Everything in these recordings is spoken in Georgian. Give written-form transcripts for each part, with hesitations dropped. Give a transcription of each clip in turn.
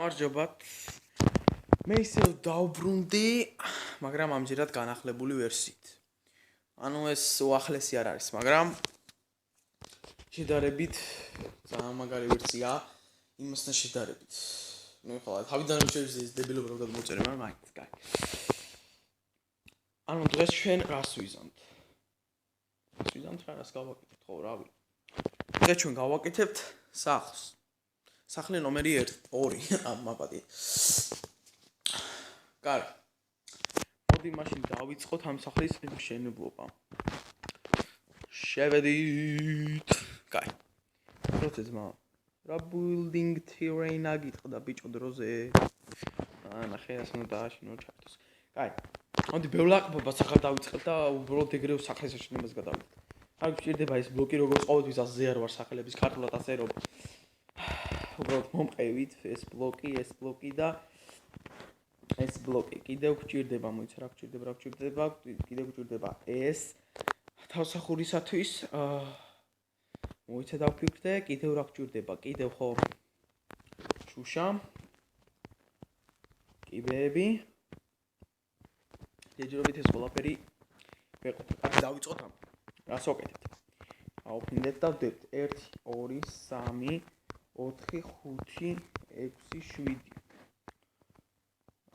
გამარჯობათ. მე ისევ დავბრუნდი, მაგრამ ამჯერად განახლებული ვერსიით. ანუ ეს უახლესი არ არის, მაგრამ შედარებით ძალიან მაგარი ვერსია იმასთან შედარებით. ნუ ხლა თავიდან შეიძლება ეს დებილობა რომ გადმოწერე, მაგრამ მაინც კაი. ანუ დღეს ჩვენ რას ვიზამთ? რას გავაკეთებთ, ხო, რავი. დღეს ჩვენ გავაკეთებთ სახლს. სახლი ნომერი 2, მაპატი. კარგი. მოდი მაშინ დავიწყოთ ამ სახლის მშენებლობა. შევედით. კაი. პროცესმა. რა building terrain აგიტყდა ბიჭო დროზე. ნახე ასე უნდა დააშენო ჩარტოს. კაი. მოდი ბევრლაყბობას ახლა დავიწყებ და უბრალოდ ეგრევე სახლის აშენებას გადავიდეთ. არ გჭირდება ეს ბლოკი როგორც ყოველთვის ასე არ ვარ სახელების ქართულად ასე რომ უბრალოდ მომყევით ეს ბლოკი და ეს ბლოკი კიდევ გჭირდება, მოიცა რა გჭირდება, კიდევ გჭირდება ეს თავსახურისათვის მოიცა დავფიქრდე, კიდევ რა გჭირდება, კიდევ ხო შუშა კიბეები ჯერჯერობით ეს ყველაფერი ვეყოთ. კარგი, დავიწყოთ ამ რას ვაკეთებთ? ავფინდეთ და ვდებთ 1 2 3 4 5 6 7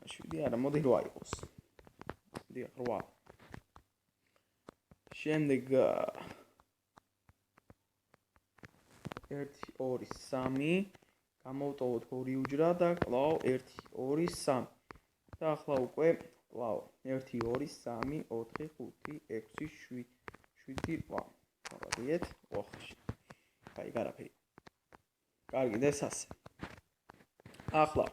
7 არა, მოდი 8 იყოს. მოდი 8. შემდეგ 1 2 3 გამოვტოვოთ 2 უჯრა და კлау 1 2 3 და ახლა უკვე კлау 1 2 3 4 5 6 7 8 მოვიდეთ ოხში. კაი, გარაფერი. კარგი, ეს ასე. ახლა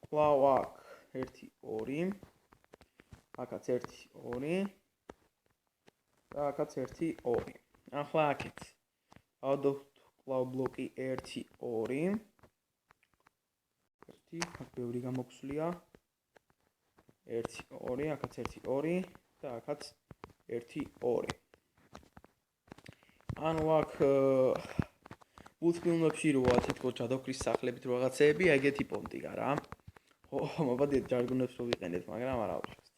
კлау აქ 1 2 აქაც 1 2 და აქაც 1 2. ახლა აქეთ ავდოთ კлау ბლოკი 1 2 1 აქ ბევრი გამოგვსვლია 1 2 აქაც 1 2 და აქაც 1 2. ანუ აქ მულტფილმებში როა თითქოს ჯადოქრის სახლებით რაღაცეები, ეგეთი პონტია რა. ხო, მოვადეთ ჯარგონებს რო ვიყენეთ, მაგრამ არა უშავს.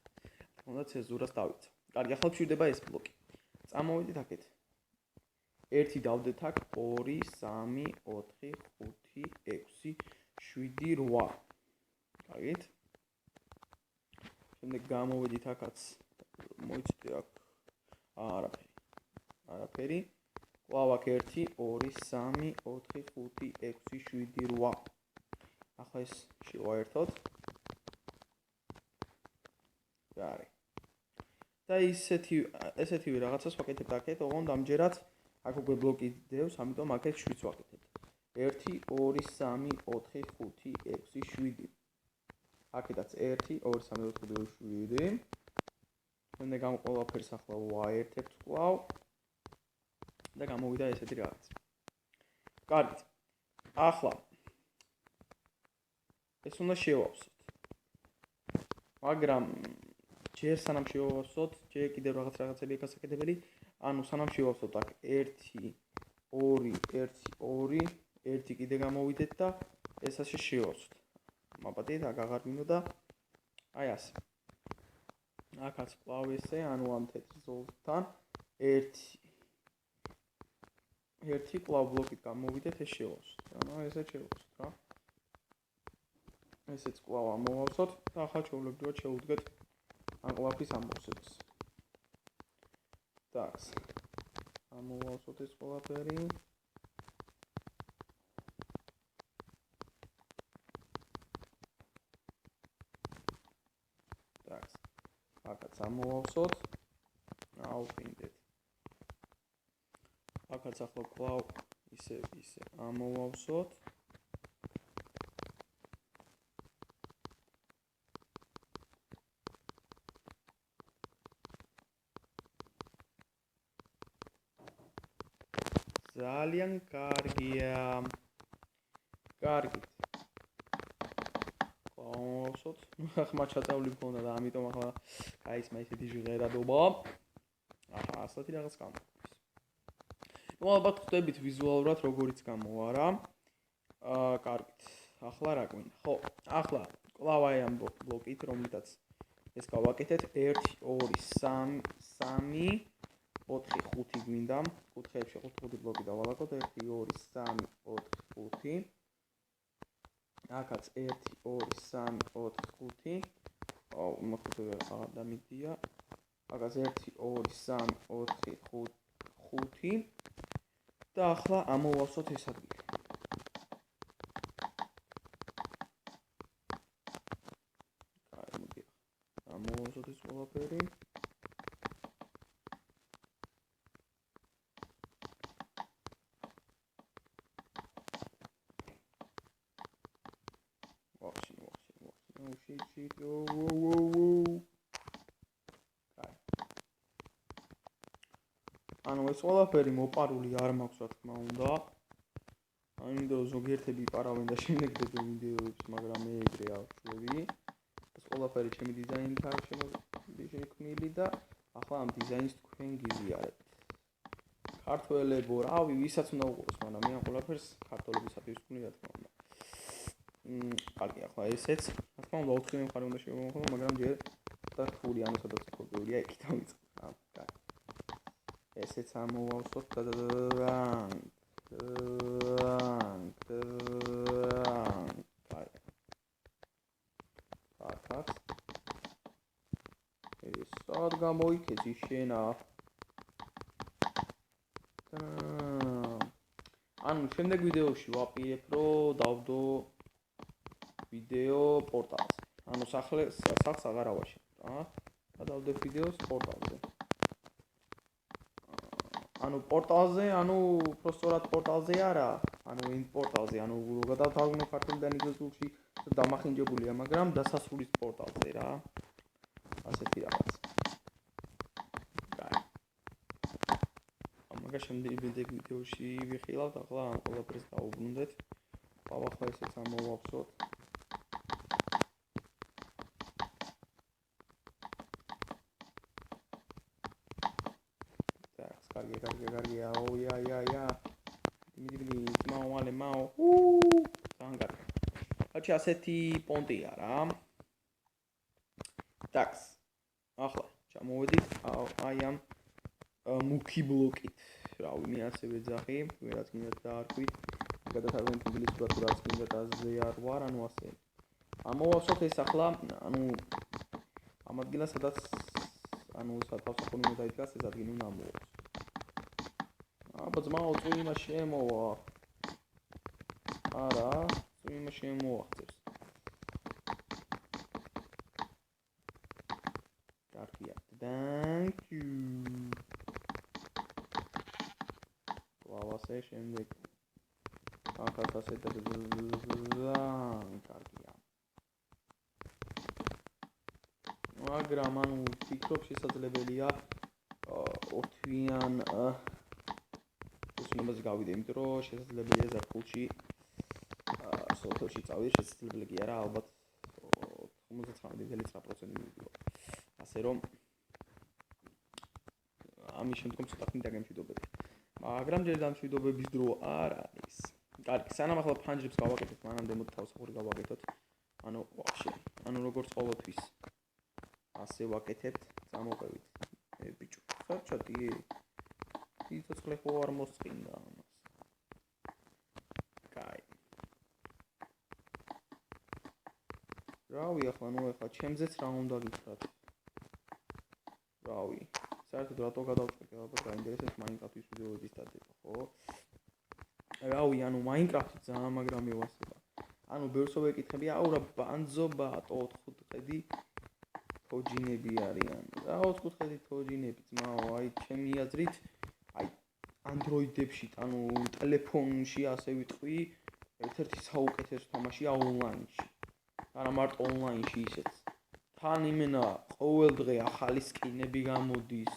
თუნდაც ცეზურას დავიცავ. კარგი, ახლა გვჭირდება ეს ბლოკი. წამოვიდეთ აქეთ. 1 დავდეთ აქ, 2 3 4 5 6 7 8. კარგით? შემდეგ გამოვიდით აქაც. მოიცდე აქ. არაფერი. კлау აქ 1 2 3 4 5 6 7 8. ახლა ეს შევაერთოთ. კარგი. და ესეთივე რაღაცას ვაკეთებთ აქეთ, ოღონდ ამჯერად აქ უკვე ბლოკი დევს, ამიტომ აქეთ 7-ს ვაკეთებთ. 1 2 3 4 5 6 7. აქედაც 1 2 3 4 5 7. შემდეგ ამ ყველაფერს ახლა ვაერთებთ კлау და გამოვიდა ესეთი რაღაც. კარგი. ახლა ეს უნდა შევავსოთ. მაგრამ ჯერ სანამ შევავსოთ, ჯერ კიდევ რაღაცები გასაკეთებელი. ანუ სანამ შევავსოთ აქ 1 2 1 2 1 კიდე გამოვიდეთ და ეს ასე შევავსოთ. მაპატით აქ აღარ მინდო და აი ასე. აქაც კлау ესე, ანუ ამ თეთრ ზოლთან 1 კлау ბლოკით გამოვიდეთ, ეს შევავსოთ. ანუ ესე შევავსოთ რა. ესეც კлау ამოვავსოთ და ახლა ჩვეულებრივად შევუდგეთ ამ ყველაფრის ამოვსებას. ტაკს. ამოვავსოთ ეს ყველაფერი. ტაკს. აქაც ამოვავსოთ. ავფინდეთ. აქაც ახლა კлау ისე ამოვავსოთ. ძალიან კარგია. კარგი. ყავსოთ. ახლა ჩაწავლი მქონდა და ამიტომ ახლა გაისმა ისეთი ჟღერადობა. ახლა ასეთი რაღაც გამოდის. ნუ ალბათ ხვდებით ვიზუალურად როგორიც გამოვა რა. კარგით. ახლა რა გვინდა? ხო, ახლა კვლავ აი ამ ბლოკით, რომლითაც ეს გავაკეთეთ 1 2 3 3 4 5 გვინდა. კუთხეებში 5 ბლოკი დავალაგოთ 1 2 3 4 5. აქაც 1 2 3 4 5. აუ, მოხდა რა დამიდია. აქაც 1 2 3 4 5 და ახლა ამოვავსოთ ეს ადგილი. აი, მოდი. ამოვავსოთ ეს ყველაფერი. ანუ ეს ყველაფერი მოპარული არ მაქვს, რა თქმა უნდა. იმიტომ რომ ზოგიერთები იპარავენ და შემდეგ დებენ ვიდეოებს, მაგრამ მე ეგრე არ ვშვები. ეს ყველაფერი ჩემი დიზაინით არ შექმნილი და ახლა ამ დიზაინს თქვენ გიზიარებთ. ქართველებო, რავი, ვისაც უნდა უყუროს, მაგრამ მე ამ ყველაფერს ქართველებისათვის ვქმნი, რა თქმა უნდა. კარგი, ახლა ესეც, რა თქმა უნდა, 4 მხარე უნდა შევამოხმო, მაგრამ ჯერ და რთული, ანუ სადაც პრობლემია, იქ დავიწყო. კარგი. ესეც ამოვავსოთ და კარგი. ეს სად გამოიქეცი შენა? ანუ შემდეგ ვიდეოში ვაპირებ, რომ დავდო ვიდეო პორტალზე. ანუ სახლს აღარ ავაშენებ რა. და დავდე ვიდეოს პორტალზე. ანუ პორტალზე, ანუ უბრალოდ პორტალზე არა, ანუ იმ პორტალზე, ანუ გადავთვალო ქართული და ინგლისურში დამახინჯებულია, მაგრამ დასასრულის პორტალზე რა. ასეთი რაღაც. კარგი. ამაგა შემდეგ ვიდეოში ვიხილავთ, ახლა ამ ყველაფერს დავუბრუნდეთ. ახლა ესეც ამოვავსოთ. კარგი, აუ, ია. მიდი, მაო. ძალიან კარგი. აჩი ასეთი პონტია რა. ტაქს. ახლა ჩამოვედით აი ამ მუქი ბლოკით. რავი, მე ასე ვეძახი, ვერაც გინდათ დაარქვით. გადათავაზეთ ინგლისურად, რაც გინდათ აზე არ ვარ, ანუ ასე. ამოვავსოთ ეს ახლა, ანუ ამ ადგილას, სადაც ანუ სათავსო უნდა იდგას, ეს ადგილი უნდა ამოვავსოთ. აბა ძმაო, წვიმა შემოვა. არა, წვიმა შემოახცევს. კარგია. Thank you. ვავასე შემდეგ. ახაც ასე და კარგია. მაგრამ ანუ ფიქრობ შესაძლებელია ოთხიან უსმენელს გავიდე, იმიტომ რომ შესაძლებელია ზაფხულში სოფელში წავიდე, შესაძლებელი კი არა, ალბათ 99.9% მივიდო. ასე რომ ამის შემდგომ ცოტა ხნით დაგემშვიდობები. მაგრამ ჯერ დამშვიდობების დრო არ არის. კარგი, სანამ ახლა ფანჯრებს გავაკეთოთ, მანამდე მოდი თავსახური გავაკეთოთ. ანუ ვაფშე, ანუ როგორც ყოველთვის ასე ვაკეთებთ, წამოყევით. ბიჭო, საერთოდ ცოცხლე ხო არ მოსწინდა ამას. კაი. რავი, ახლა ჩემზეც რა უნდა გითხრათ. რავი, საერთოდ რატო გადავწყვეტე, ალბათ გაინტერესებს მაინკრაფტის ვიდეოების დადება, ხო? რავი, ანუ მაინკრაფტი ძალიან მაგრამი ვასება. ანუ ბევრს ვეკითხები, აუ რა ბანძობა, 4-5 თოჯინები არიან. რა 4-5 თოჯინები, ძმაო, აი ჩემი აზრით, აი Android-ებში, ანუ ტელეფონში ასე ვიტყვი, ერთ-ერთი საუკეთესო თამაშია ონლაინში. არა მარტო ონლაინში ისეც. თან იმენა ყოველ დღე ახალი სკინები გამოდის,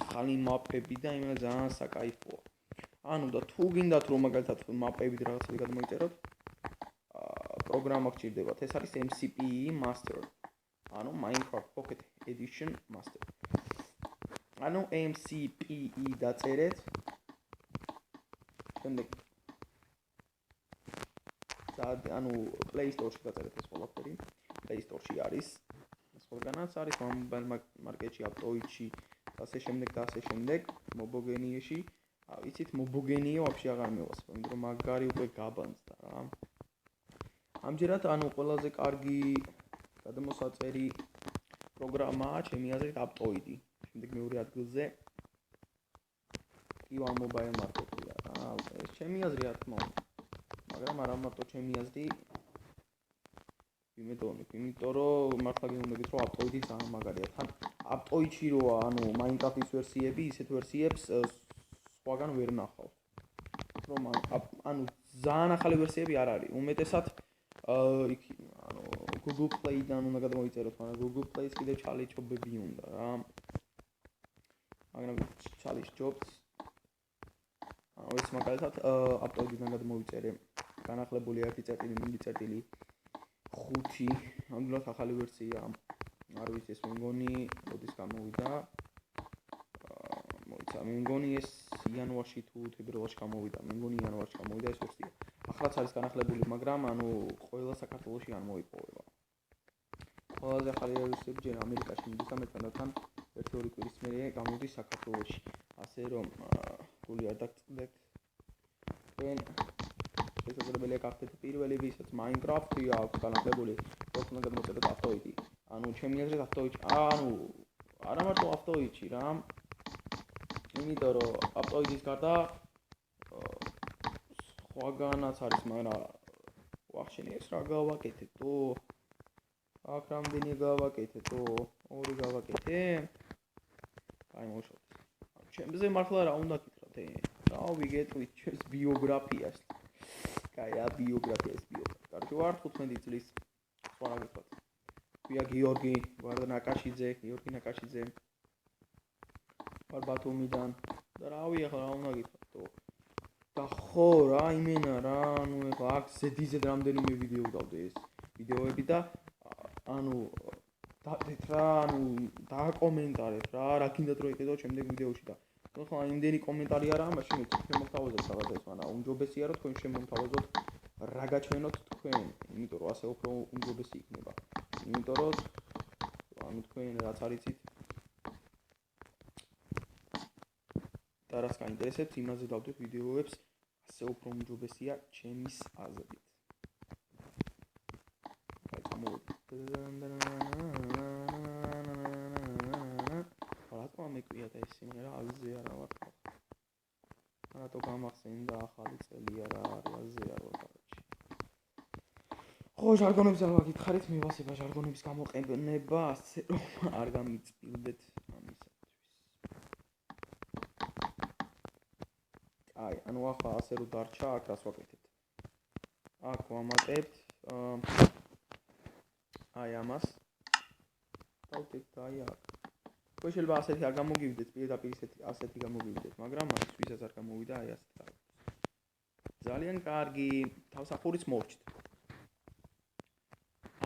ახალი მაპები და იმენა ძალიან საკაიფოა. ანუ და თუ გინდათ რომ მაგალითად მაპებით რაღაცები გადმოიწეროთ, პროგრამა გჭირდებათ. ეს არის MCPE Master. ანუ Minecraft Pocket Edition Master. ანუ MCPE დაწერეთ. შემდეგ ანუ Play Store-ში დაწერეთ ეს ყველაფერი. Play Store-ში არის. სხვაგანაც არის Mobile Market-ში, Aptoid-ში, ასე შემდეგ, Mobogenie-ში. იცით, Mobogenie вообще აღარ მევასწრებ, იმიტომ რომ მაგარი უკვე გაბანძდა რა. ამჯერად ანუ ყველაზე კარგი გადამოსაწერი პროგრამაა ჩემი აზრით Aptoid-ი. შემდეგ მეორე ადგილზე Kiva Mobile Market-ია რა. ეს ჩემი აზრი რა თქმა უნდა. მაგრამ არა მარტო ჩემი აზრი. იმიტომ რომ მართლა გეუბნებით რომ Aptoid-ი ძალიან მაგარია. თან Aptoid-ში როა ანუ Minecraft-ის ვერსიები, ისეთ ვერსიებს სხვაგან ვერ ნახავთ. რომ ანუ ძალიან ახალი ვერსიები არ არის. უმეტესად იქ ანუ Google Play-დან უნდა გადმოიწეროთ, მაგრამ Google Play-ს კიდევ ჩალიჩობები უნდა რა. მაგრამ ჩალიჩობს. ანუ ეს მაგალითად Aptoid-დან გადმოვიწერე. განახლებული 1.0.5 ამდენად ახალი ვერსია. არ ვიცი ეს მგონი როდის გამოვიდა. მე მგონი ეს იანვარში თუ თებერვალში გამოვიდა. მე მგონი იანვარში გამოვიდა ეს ვერსია. ახლაც არის განახლებული, მაგრამ ანუ ყველა საქართველოში არ მოიპოვება. ყველაზე ახალი ვერსიები ჯერ ამერიკაში მიდის და მეტად ერთი-ორი კვირის მერე გამოდის საქართველოში. ასე რომ გული არ დაგწყდეთ. თქვენ შესაძლებელია გახდეთ პირველი, ვისაც Minecraft-ი აქვს განახლებული, თქო უნდა გადმოწეროთ Aptoid-ი. ანუ ჩემი აზრით Aptoid-ი, ანუ არა მარტო Aptoid-ი რა. იმიტომ რომ Aptoid-ის გარდა სხვაგანაც არის, მაგრამ ვახშენი ეს რა გავაკეთეთო? აქ რამდენი გავაკეთეთო? 2 გავაკეთე? აი მოშოთ. ჩემზე მართლა რა უნდა გითხრათ? გავიგეთვით ჩემს ბიოგრაფიას. კაი, რა ბიოგრაფიას ბიოგრაფია. კარგი ვარ 15 წლის. სხვა რა გითხრათ? ვია გიორგი ვარდნაკაშიძე, გიორგი ნაკაშიძე. ვარ ბათუმიდან. და რავი ახლა რა უნდა გითხრათო? და ხო რა იმენა რა, ანუ ახლა აქ ზედიზედ რამდენიმე ვიდეო დავდე ეს ვიდეოები და ანუ დადეთ რა, ანუ დააკომენტარეთ რა, რა გინდათ რომ იყიდოთ შემდეგ ვიდეოში და ხო იმდენი კომენტარი არაა, მაშინ შემოგთავაზებთ რაღაცა ეს, მაგრამ უმჯობესია რომ თქვენ შემოგთავაზოთ რა გაჩვენოთ თქვენ, იმიტომ რომ ასე უფრო უმჯობესი იქნება. იმიტომ რომ ანუ თქვენ რაც არიცით და რაც გაინტერესებთ, იმაზე დავდეთ ვიდეოებს, ასე უფრო უმჯობესია ჩემის აზრით. აი გამოვიდი. რატომ ამეკვია და ეს სიმღერა აზზე არა ვარ. რატო გამახსენდა ახალი წელი არა არის აზზე არ ვარ კაროჩი. ხო ჟარგონებს არ ვაგითხარით, მივასება ჟარგონების გამოყენება, ასე რომ არ გამიწვიდეთ ამისათვის. აი, ანუ ახლა ასე რომ დარჩა, აქ რას ვაკეთებთ? აქ ვამატებთ აი ამას. დავდეთ აი აქ. თქვენ შეიძლება ასეთი არ გამოგივიდეთ, პირდაპირ ასეთი გამოგივიდეთ, მაგრამ მაგის ვისაც არ გამოვიდა, აი ასეთი რა. ძალიან კარგი, თავსახურიც მოვჭით.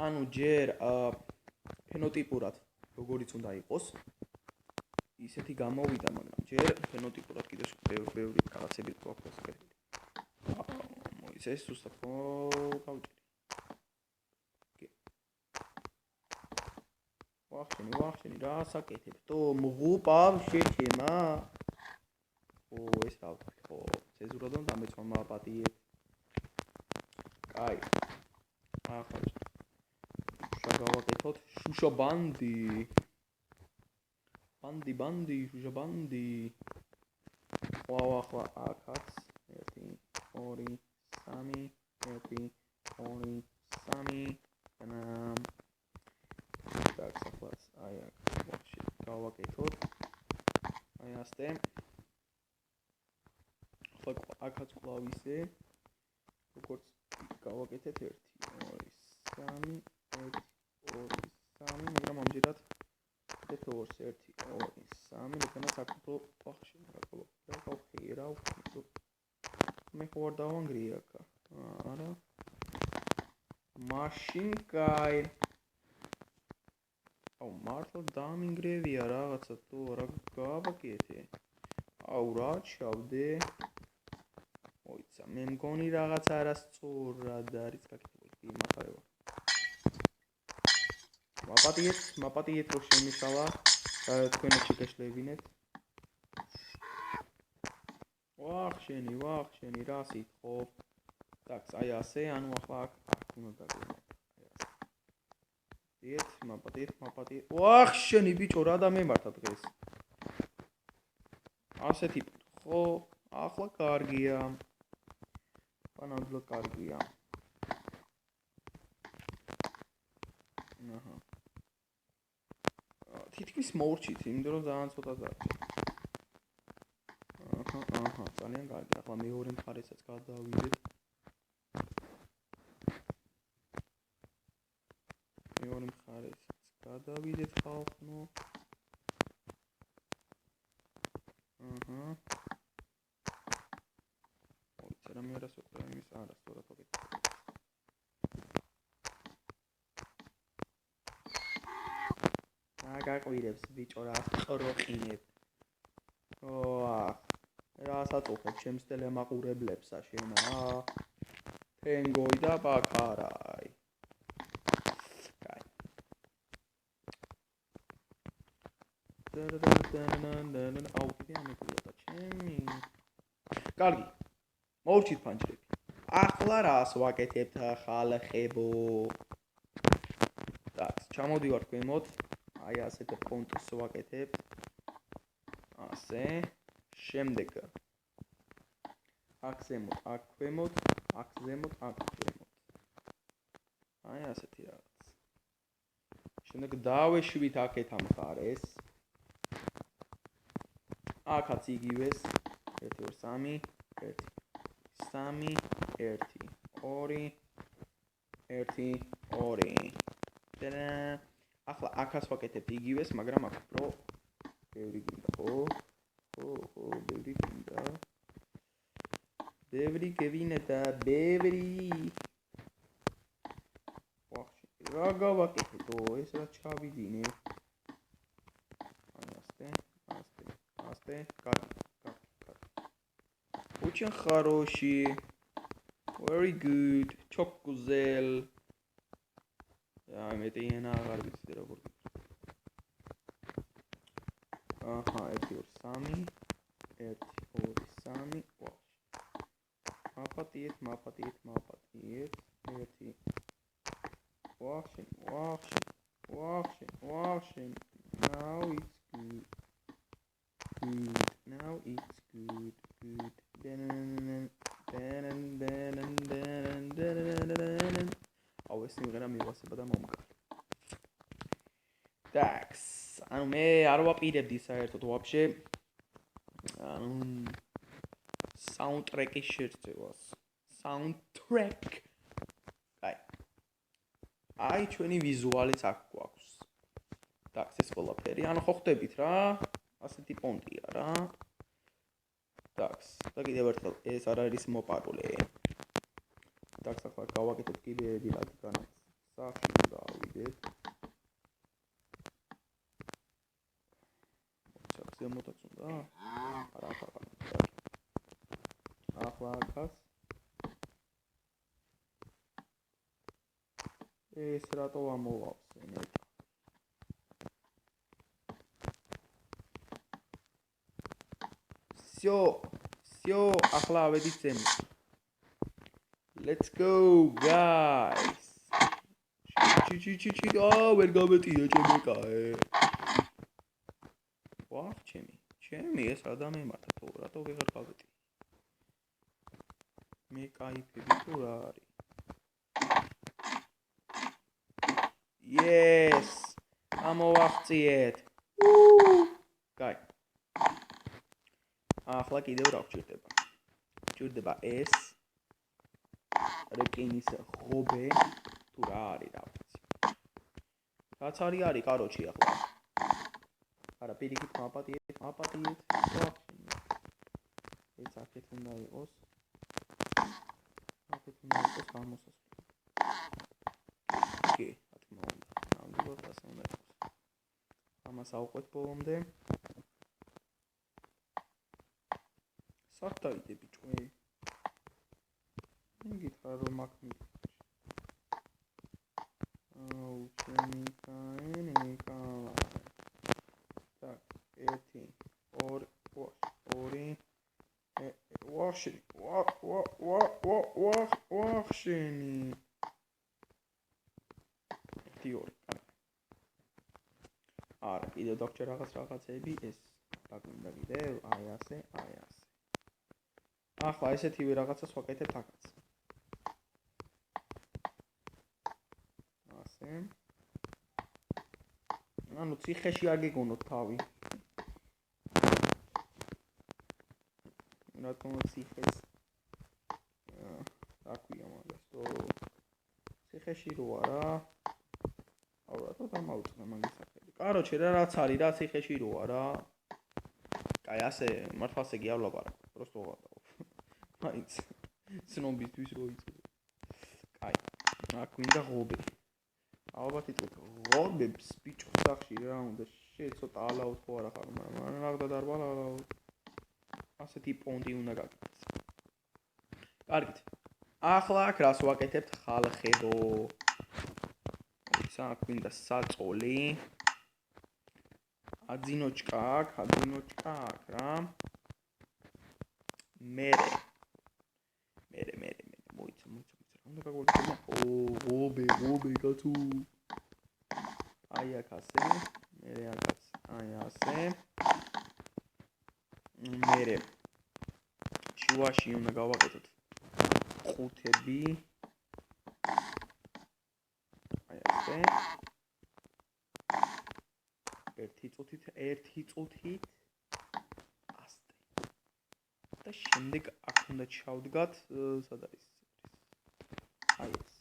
ანუ ჯერ ფენოტიპურად როგორიც უნდა იყოს, ისეთი გამოვიდა, მაგრამ ჯერ ფენოტიპურად კიდევ ბევრი რაღაცები გვაქვს კეთილი. მოიცეს უბრალოდ გავჭერი. ვახშენი რა საკეთებთო? მღუპავ შეჩემა? ო ეს რა ვთქვი, ხო, ცეზურადონ დამეწვა მაპატიეთ. კაი. ახლა შეგავაკეთოთ შუშა ბანდი. ბანდი, შუშა ბანდი. ახლა აქაც 1 2 3 1 2 3 თანამ так, ახლა აი აქ ვაფშე გავაკეთოთ. აი ასე. ახლა აქაც კვლავ ისე როგორც გავაკეთეთ 1 2 3 1 2 3, მაგრამ ამჯერად დეთორს 1 2 3, რადგანაც აქ უფრო ვახშე რა გავხიერა უფრო მე ხო არ დავანგრიე აქ. არა. მაშინ კაი. აუ მართლა დამინგრევია რაღაცა თუ რა გავაკეთე. აუ რა ჩავდე. მოიც მე მგონი რაღაც არასწორად არის გაკეთებული იმახარება. მაპატიეთ რომ შემიშალა, თქვენაც შეგაშლებინეთ. ვახშენი, რა სიტყობ? Так, აი ასე, ანუ ახლა აქ უნდა დაგვიმატო. მაპატიეთ. ვახშენი ბიჭო, რა დამემართა დღეს? ასეთი ხო, ახლა კარგია. პანადლო კარგია. აჰა. თითქმის მორჩით, იმიტომ რომ ძალიან ცოტა დარჩა. აჰა, ძალიან კარგი. ახლა მეორე მხარესაც გადავიდეთ. ხალხო. აჰა. მოიცა რა მე არასოქრა იმის არასწორად ვაკეთებ. გაყვირებს ბიჭო რა სწოროყინებ. რასაც უხებ ჩემს ტელემაყურებლებსა შენა. თენგოი და ბაქარაი. კარგი. მოვჭით ფანჯრები. ახლა რას ვაკეთებთ ხალხებო? так, ჩამოდივართ ქვემოთ. აი ასეთ ფონტს ვაკეთებთ. ასე. შემდეგ აქ ზემოთ, აქ ქვემოთ, აქ ზემოთ, აქ ქვემოთ. აი ასეთი რაღაც. შემდეგ დავეშვით აქეთ ამ მხარეს. აქაც იგივეს 1 2 3 1 3 1 2 1 2 და ახლა აქაც ვაკეთებ იგივეს, მაგრამ აქ უფრო ბევრი გინდა, ხო, ბევრი გინდა. ბევრი გევინდა, ბევრი. ვახში, რა გავაკეთო, ეს რა ჩავიდინე. Карги. Очень хороший. Very good. Чокузел. Я это не нагар ვიცი როგორ. აჰა, 1 2 3. 1 2 3. მაპატიეთ. 1. ვახშენ. Now it's good. Now it's good. აუ ეს სიმღერა მივასება და მომკარ. Так, ანუ მე არ ვაპირებდი საერთოდ ვაფშე. საუნდტრეკის შეწევას. Soundtrack. აი ჩვენი ვიზუალიც აქ გვაქვს. Так, ეს ყველაფერი. ანუ ხო ხვდებით რა? ასეთი პონტია რა. Так, და კიდევ ერთხელ ეს არ არის მოპარული. Так, ახლა გავაკეთებ კიდეები რადგანაც სახში დავიდეთ. ზემოთაც უნდა? არა, ახლა. ახლა აქაც. ეს რატო ამოვავს ენერგია? Всё, ახლა ავედით ზემოთ. Let's go, guys. ვერ გამეტია ჩემი კაე. ვახ, ჩემი ეს რა დამემართა თო, რატო ვეღარ გავეტი? მე кайფები თუ რა არის? Yes! ამოვაღწიეთ. კაი. ახლა კიდევ რა გვჭირდება? გვჭირდება ეს რეკინის ღობე თუ რა არის რა ვიცი. რაც არის, კაროჩი ახლა. არა, პირიქით მაპატიეთ. ეს აქეთ უნდა იყოს. გამოსასვლელი. კი, რა თქმა უნდა. ნამდვილად ასე უნდა იყოს. ამას ავყვეთ ბოლომდე. Საერთოდ ბიჭო. გითხრა რომ აქ так, 1 2 ვახშენი არა, კიდევ დაგჭერ რაღაცეები ეს დაგვინდა კიდევ, აი ასე. ახლა ესეთივე რაღაცას ვაკეთებთ აქაც. ასე. ანუ ციხეში არ გეგონოთ თავი. რა თქმა უნდა ციხეს აკვია მაგას, ციხეში რო არა. აუბრალოდ არ მოვუწევ მაგის სახელი. კაროჩე რაც არის რა ციხეში რო არა. კაი ასე მართლაც ეგი არ ვლაპარაკ. просто ვღადავ. მაინც ცნობისთვის რო იწევ. კაი. აქ მინდა ღობე. ალბათ იტყვით ღობებს ბიჭო სახში რა უნდა ცოტა ალაუთ ხო არა ხარ მაგრამ რაღაცა დარბალა ასეთი პონტი უნდა გაკეთდეს. კარგით. ახლა აქ რას ვაკეთებთ ხალხებო? ისა აქ მინდა საწოლი. აძინოჩკა აქ რა. მერე მოიცა რა უნდა გაგვაკეთო? ღობე კაცო. აი აქ ასე, მერე აქაც აი ასე. მერე შუაში უნდა გავაკეთოთ ყუთები. აი ასე. ერთი წუთით ასტე. და შემდეგ აქ უნდა ჩავდგათ, სად არის? აი ეს.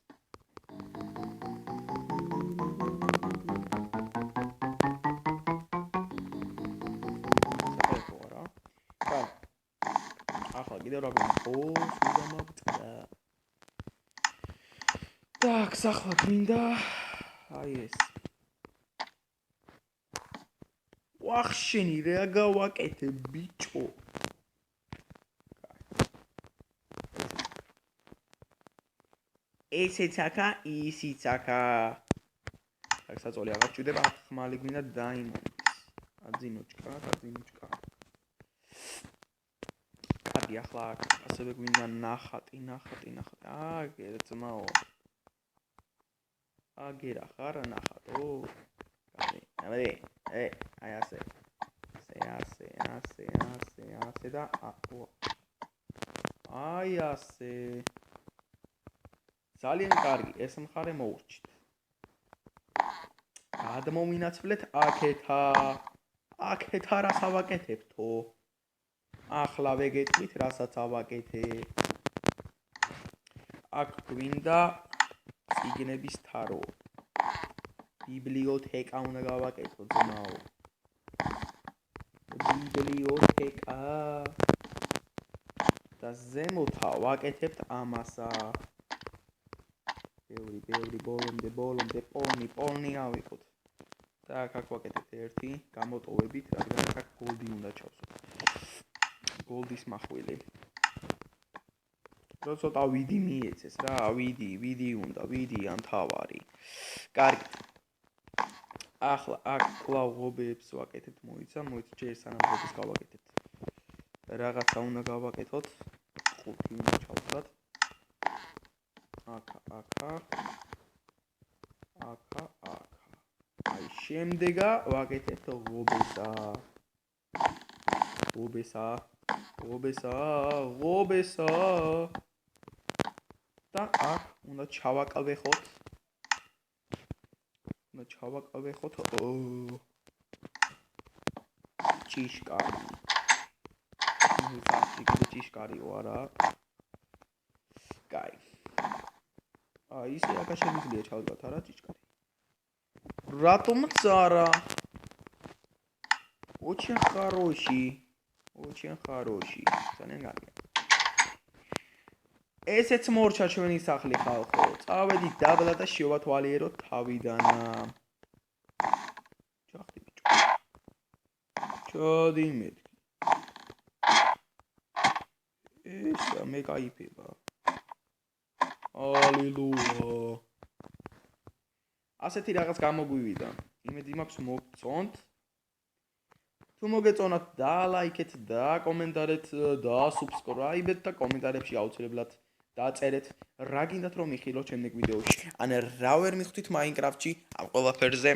ახლა კიდევ რა გვინდა? სულ დამაგწდა. так, ახლა გვინდა აი ეს. ვახშენი რა გავაკეთე ბიჭო. ესეც აქა, ისიც აქა. так, საწოლი აღარ ჭირდება, ხმალი გვინდა დაიმონდეს. აძინოჩკა. კარგი, ახლა ასევე გვინდა ნახატი. ძმაო. აგერა ხარ ნახატო? კარგი. აი ასე. ასე და აი ასე. ძალიან კარგი, ეს მხარე მოურჩით. გადმოვინაცვლეთ აქეთა რას ავაკეთებთო? ახლა ვეგეთქვით რასაც ავაკეთებ. აქ გვინდა წიგნების თარო. ბიბლიოთეკა უნდა გავაკეთო ძმაო. ბიბლიოთეკა. და ზემოთა ვაკეთებთ ამასა. ბევრი ბოლომდე პოლნი ავიღოთ. და აქ ვაკეთებთ ერთი გამოტოვებით, რადგან აქ გოლდი უნდა ჩავსვათ. გოლდის მახვილი. რო ცოტა ვიდი მიეცეს რა, ვიდი უნდა, ვიდი ან თავარი. კარგი. ახლა აქ კлау ღობებს ვაკეთებთ, მოიცა ჯერ სანამ ღობეს გავაკეთებთ. რაღაცა უნდა გავაკეთოთ. ხუთი უნდა ჩავსვათ. აქა. აი შემდეგა ვაკეთებთ ღობესა. და აქ უნდა ჩავაკავეხოთ. ჭიშკარი. ჭიშკარიო არა. კაი. ისე აქა შემიძლია ჩავდგათ არა ჭიშკარი. რატომაც არა? очень хороший. ძალიან კარგი. ესეც მორჩა ჩვენი სახლი ხალხო. წავედით დაბლა და შევათვალიეროთ თავიდან. ჯახტი ბიჭო. ჩოდი მეთქი. ესა მე кайფება. ალილუია. ასეთი რაღაც გამოგვივიდა. იმედი მაქვს მოგწონთ. თუ მოგეწონათ დალაიქეთ და კომენტარეთ და subscribe-ეთ და კომენტარებში აუცილებლად დაწერეთ რა გინდათ რომ მიხილოთ შემდეგ ვიდეოში. ან რა ვერ მიხვდით Minecraft-ში ამ ყველაფერზე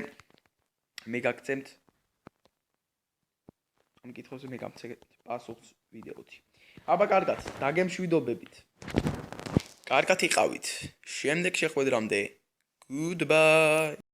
მე გაგცემთ ამ კითხვებზე მე გამცემთ პასუხს ვიდეოთი. აბა კარგად, დაგემშვიდობებით. კარგად იყავით. შემდეგ შეხვედრამდე. Goodbye.